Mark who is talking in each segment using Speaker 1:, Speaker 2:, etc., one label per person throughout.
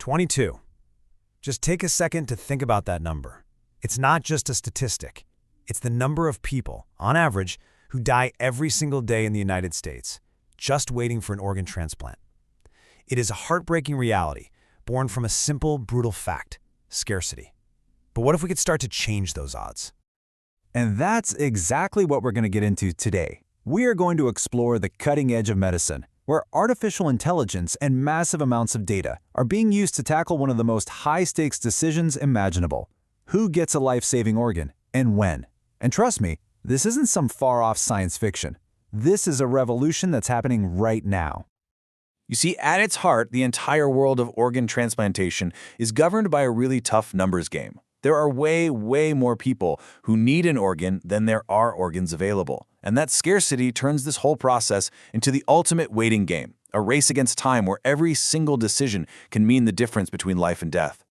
Speaker 1: 22. Just take a second to think about that number. It's not just a statistic. It's the number of people, on average, who die every single day in the United States, just waiting for an organ transplant. It is a heartbreaking reality, born from a simple, brutal fact: scarcity. But what if we could start to change those odds?
Speaker 2: And that's exactly what we're going to get into today. We are going to explore the cutting edge of medicine, where artificial intelligence and massive amounts of data are being used to tackle one of the most high-stakes decisions imaginable: who gets a life-saving organ and when. And trust me, this isn't some far-off science fiction. This is a revolution that's happening right now.
Speaker 3: You see, at its heart, the entire world of organ transplantation is governed by a really tough numbers game. There are way more people who need an organ than there are organs available. And that scarcity turns this whole process into the ultimate waiting game, a race against time where every single decision can mean the difference between life and death.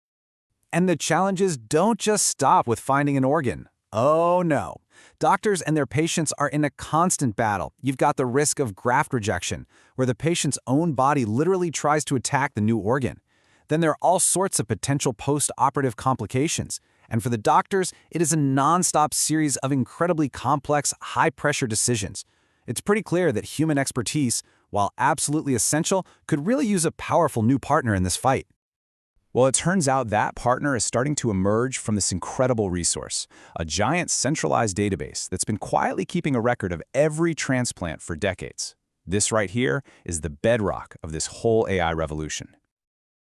Speaker 2: And the challenges don't just stop with finding an organ. Oh no. Doctors and their patients are in a constant battle. You've got the risk of graft rejection, where the patient's own body literally tries to attack the new organ. Then there are all sorts of potential post-operative complications. And for the doctors, it is a non-stop series of incredibly complex, high-pressure decisions. It's pretty clear that human expertise, while absolutely essential, could really use a powerful new partner in this fight. Well, it turns out that partner is starting to emerge from this incredible resource, a giant centralized database that's been quietly keeping a record of every transplant for decades. This right here is the bedrock of this whole AI revolution.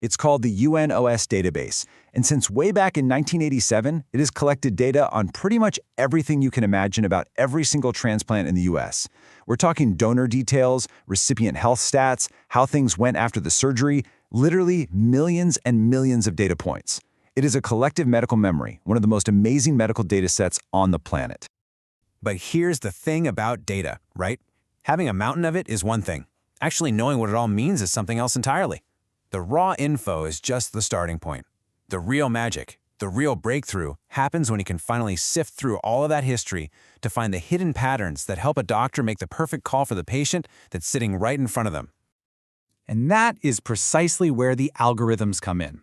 Speaker 2: It's called the UNOS database, and since way back in 1987, it has collected data on pretty much everything you can imagine about every single transplant in the US. We're talking donor details, recipient health stats, how things went after the surgery, literally millions and millions of data points. It is a collective medical memory, one of the most amazing medical data sets on the planet.
Speaker 1: But here's the thing about data, right? Having a mountain of it is one thing. Actually knowing what it all means is something else entirely. The raw info is just the starting point. The real magic, the real breakthrough, happens when you can finally sift through all of that history to find the hidden patterns that help a doctor make the perfect call for the patient that's sitting right in front of them.
Speaker 2: And that is precisely where the algorithms come in.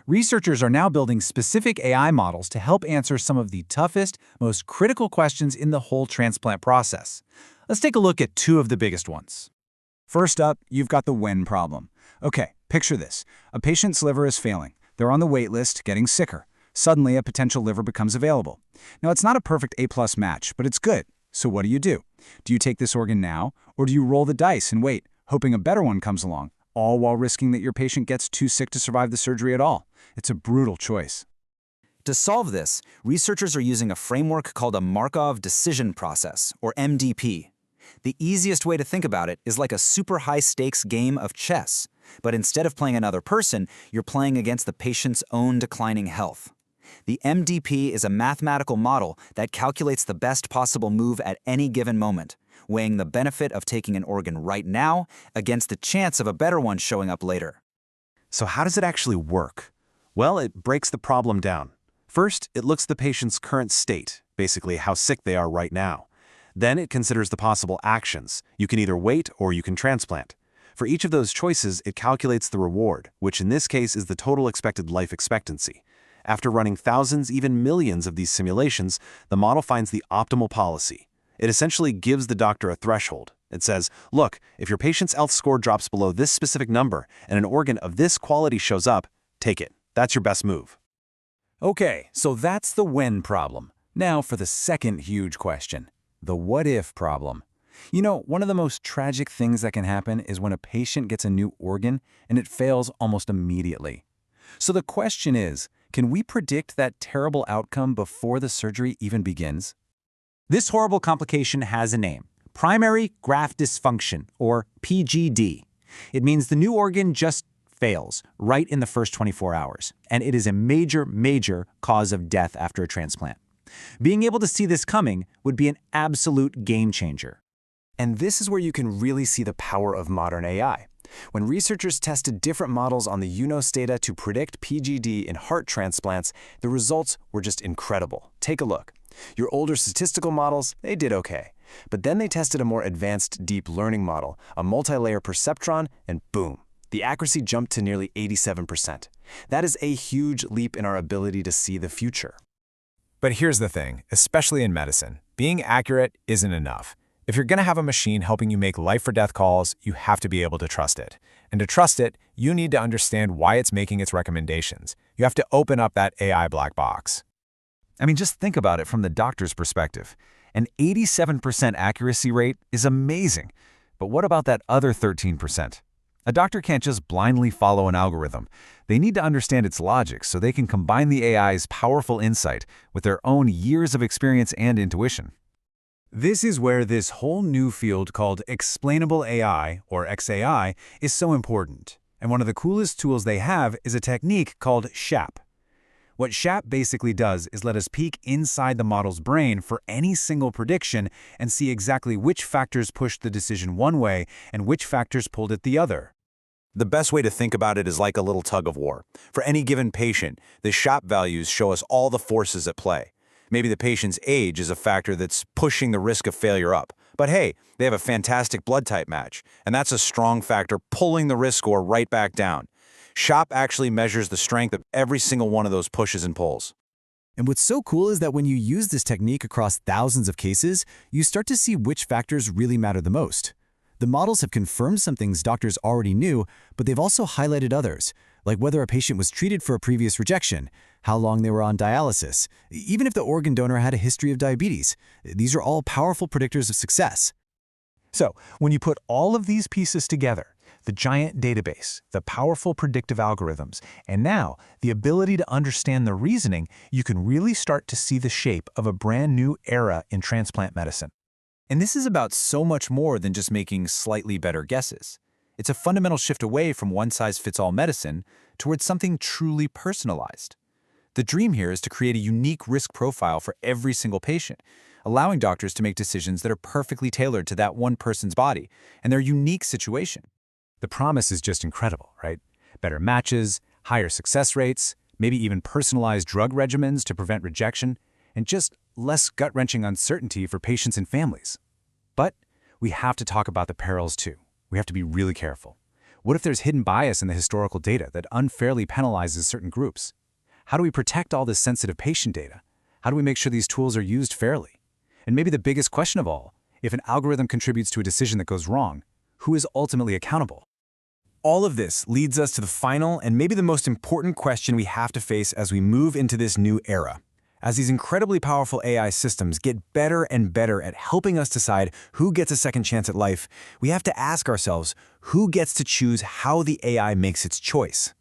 Speaker 2: Researchers are now building specific AI models to help answer some of the toughest, most critical questions in the whole transplant process. Let's take a look at two of the biggest ones. First up, you've got the when problem. Okay, picture this. A patient's liver is failing. They're on the wait list, getting sicker. Suddenly, a potential liver becomes available. Now, it's not a perfect A+ match, but it's good. So what do? Do you take this organ now, or do you roll the dice and wait, hoping a better one comes along, all while risking that your patient gets too sick to survive the surgery at all? It's a brutal choice.
Speaker 4: To solve this, researchers are using a framework called a Markov Decision Process, or MDP. The easiest way to think about it is like a super high-stakes game of chess, but instead of playing another person, you're playing against the patient's own declining health. The MDP is a mathematical model that calculates the best possible move at any given moment, weighing the benefit of taking an organ right now against the chance of a better one showing up later.
Speaker 5: So how does it actually work? Well, it breaks the problem down. First, it looks at the patient's current state, basically how sick they are right now. Then it considers the possible actions. You can either wait or you can transplant. For each of those choices, it calculates the reward, which in this case is the total expected life expectancy. After running thousands, even millions of these simulations, the model finds the optimal policy. It essentially gives the doctor a threshold. It says, look, if your patient's health score drops below this specific number and an organ of this quality shows up, take it. That's your best move.
Speaker 2: Okay, so that's the when problem. Now for the second huge question, the what-if problem. You know, one of the most tragic things that can happen is when a patient gets a new organ and it fails almost immediately. So the question is, can we predict that terrible outcome before the surgery even begins? This horrible complication has a name: primary graft dysfunction, or PGD. It means the new organ just fails right in the first 24 hours, and it is a major cause of death after a transplant. Being able to see this coming would be an absolute game changer.
Speaker 1: And this is where you can really see the power of modern AI. When researchers tested different models on the UNOS data to predict PGD in heart transplants, the results were just incredible. Take a look. Your older statistical models, they did okay. But then they tested a more advanced deep learning model, a multi-layer perceptron, and boom.
Speaker 5: The accuracy jumped to nearly 87%. That is a huge leap in our ability to see the future.
Speaker 2: But here's the thing, especially in medicine, being accurate isn't enough. If you're going to have a machine helping you make life-or-death calls, you have to be able to trust it. And to trust it, you need to understand why it's making its recommendations. You have to open up that AI black box. I mean, just think about it from the doctor's perspective. An 87% accuracy rate is amazing. But what about that other 13%? A doctor can't just blindly follow an algorithm. They need to understand its logic so they can combine the AI's powerful insight with their own years of experience and intuition.
Speaker 1: This is where this whole new field called Explainable AI, or XAI, is so important. And one of the coolest tools they have is a technique called SHAP. What SHAP basically does is let us peek inside the model's brain for any single prediction and see exactly which factors pushed the decision one way and which factors pulled it the other.
Speaker 3: The best way to think about it is like a little tug of war. For any given patient, the SHAP values show us all the forces at play. Maybe the patient's age is a factor that's pushing the risk of failure up. But hey, they have a fantastic blood type match, and that's a strong factor pulling the risk score right back down. SHAP actually measures the strength of every single one of those pushes and pulls.
Speaker 2: And what's so cool is that when you use this technique across thousands of cases, you start to see which factors really matter the most. The models have confirmed some things doctors already knew, but they've also highlighted others, like whether a patient was treated for a previous rejection, how long they were on dialysis, even if the organ donor had a history of diabetes. These are all powerful predictors of success.
Speaker 6: So, when you put all of these pieces together, the giant database, the powerful predictive algorithms, and now the ability to understand the reasoning, you can really start to see the shape of a brand new era in transplant medicine.
Speaker 3: And this is about so much more than just making slightly better guesses. It's a fundamental shift away from one-size-fits-all medicine towards something truly personalized. The dream here is to create a unique risk profile for every single patient, allowing doctors to make decisions that are perfectly tailored to that one person's body and their unique situation.
Speaker 2: The promise is just incredible, right? Better matches, higher success rates, maybe even personalized drug regimens to prevent rejection, and just less gut-wrenching uncertainty for patients and families. But we have to talk about the perils too. We have to be really careful. What if there's hidden bias in the historical data that unfairly penalizes certain groups? How do we protect all this sensitive patient data? How do we make sure these tools are used fairly? And maybe the biggest question of all, if an algorithm contributes to a decision that goes wrong, who is ultimately accountable?
Speaker 1: All of this leads us to the final and maybe the most important question we have to face as we move into this new era. As these incredibly powerful AI systems get better and better at helping us decide who gets a second chance at life, we have to ask ourselves, who gets to choose how the AI makes its choice?